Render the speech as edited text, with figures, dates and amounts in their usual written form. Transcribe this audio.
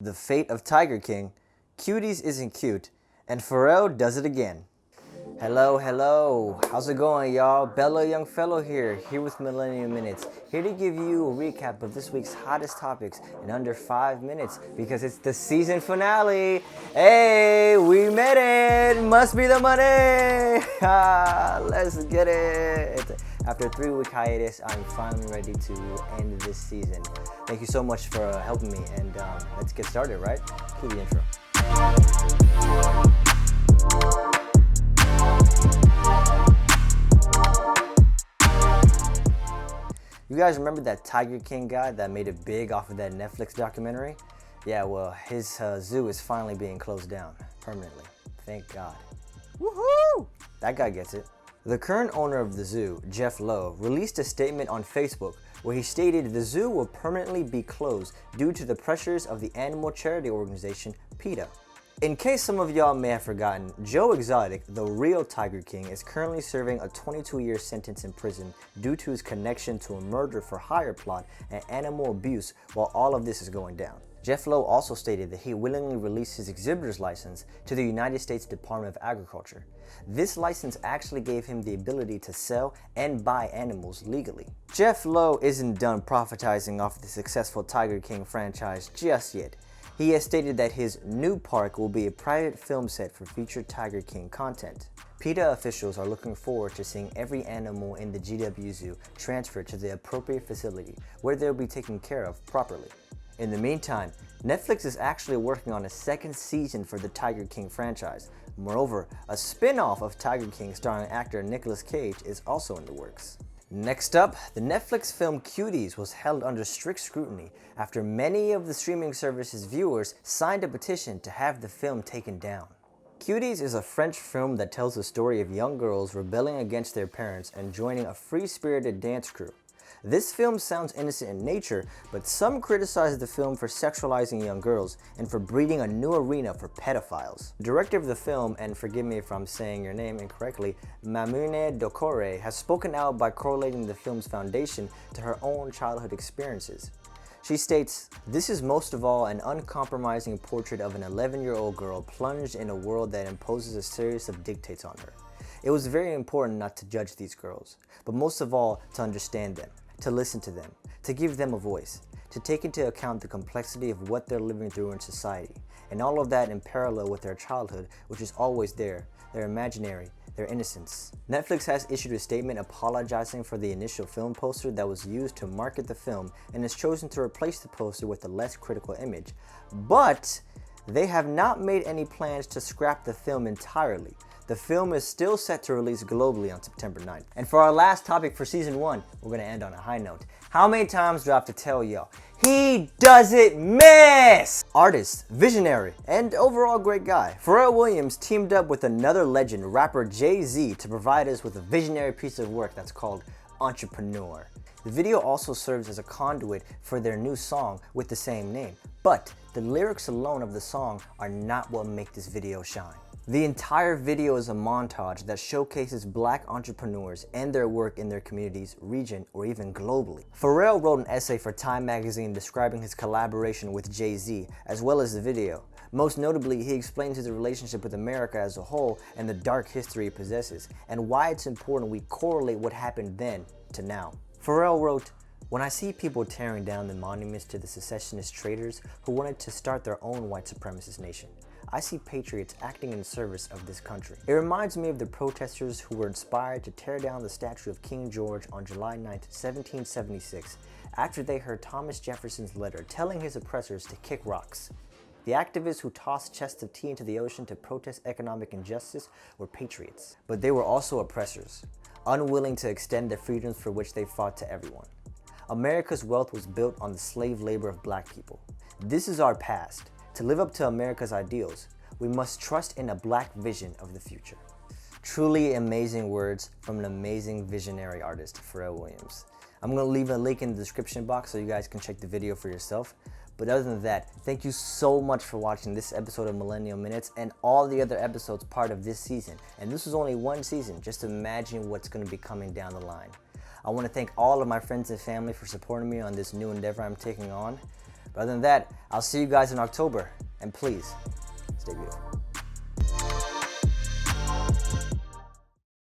The Fate of Tiger King, Cuties Isn't Cute, and Pharrell does it again. Hello, how's it going, y'all? Bella Young Fellow here with Millennial Minutes, here to give you a recap of this week's hottest topics in under 5 minutes because it's the season finale. Hey, we made it! Must be the money! Let's get it! After a 3-week hiatus, I'm finally ready to end this season. Thank you so much for helping me, and let's get started, right? Cue the intro. You guys remember that Tiger King guy that made it big off of that Netflix documentary? Yeah, well, his zoo is finally being closed down permanently. Thank God. Woohoo! That guy gets it. The current owner of the zoo, Jeff Lowe, released a statement on Facebook where he stated the zoo will permanently be closed due to the pressures of the animal charity organization PETA. In case some of y'all may have forgotten, Joe Exotic, the real Tiger King, is currently serving a 22-year sentence in prison due to his connection to a murder for hire plot and animal abuse while all of this is going down. Jeff Lowe also stated that he willingly released his exhibitor's license to the United States Department of Agriculture. This license actually gave him the ability to sell and buy animals legally. Jeff Lowe isn't done prophetizing off the successful Tiger King franchise just yet. He has stated that his new park will be a private film set for future Tiger King content. PETA officials are looking forward to seeing every animal in the GW Zoo transferred to the appropriate facility where they'll be taken care of properly. In the meantime, Netflix is actually working on a second season for the Tiger King franchise. Moreover, a spin-off of Tiger King starring actor Nicolas Cage is also in the works. Next up, the Netflix film Cuties was held under strict scrutiny after many of the streaming service's viewers signed a petition to have the film taken down. Cuties is a French film that tells the story of young girls rebelling against their parents and joining a free-spirited dance crew. This film sounds innocent in nature, but some criticize the film for sexualizing young girls and for breeding a new arena for pedophiles. The director of the film, and forgive me if I'm saying your name incorrectly, Mamune Dokore, has spoken out by correlating the film's foundation to her own childhood experiences. She states, "This is most of all an uncompromising portrait of an 11-year-old girl plunged in a world that imposes a series of dictates on her. It was very important not to judge these girls, but most of all to understand them, to listen to them, to give them a voice, to take into account the complexity of what they're living through in society, and all of that in parallel with their childhood, which is always there, their imaginary, their innocence." Netflix has issued a statement apologizing for the initial film poster that was used to market the film and has chosen to replace the poster with a less critical image. But they have not made any plans to scrap the film entirely. The film is still set to release globally on September 9th. And for our last topic for season 1, we're gonna end on a high note. How many times do I have to tell y'all? He doesn't miss! Artist, visionary, and overall great guy, Pharrell Williams teamed up with another legend, rapper Jay-Z, to provide us with a visionary piece of work that's called Entrepreneur. The video also serves as a conduit for their new song with the same name, but the lyrics alone of the song are not what make this video shine. The entire video is a montage that showcases black entrepreneurs and their work in their communities, region, or even globally. Pharrell wrote an essay for Time magazine describing his collaboration with Jay-Z, as well as the video. Most notably, he explains his relationship with America as a whole and the dark history it possesses, and why it's important we correlate what happened then to now. Pharrell wrote, "When I see people tearing down the monuments to the secessionist traitors who wanted to start their own white supremacist nation, I see patriots acting in service of this country. It reminds me of the protesters who were inspired to tear down the statue of King George on July 9, 1776, after they heard Thomas Jefferson's letter telling his oppressors to kick rocks. The activists who tossed chests of tea into the ocean to protest economic injustice were patriots. But they were also oppressors, unwilling to extend the freedoms for which they fought to everyone. America's wealth was built on the slave labor of black people. This is our past. To live up to America's ideals, we must trust in a black vision of the future." Truly amazing words from an amazing visionary artist, Pharrell Williams. I'm going to leave a link in the description box so you guys can check the video for yourself. But other than that, thank you so much for watching this episode of Millennial Minutes and all the other episodes part of this season. And this was only one season, just imagine what's going to be coming down the line. I want to thank all of my friends and family for supporting me on this new endeavor I'm taking on. But other than that, I'll see you guys in October. And please, stay beautiful.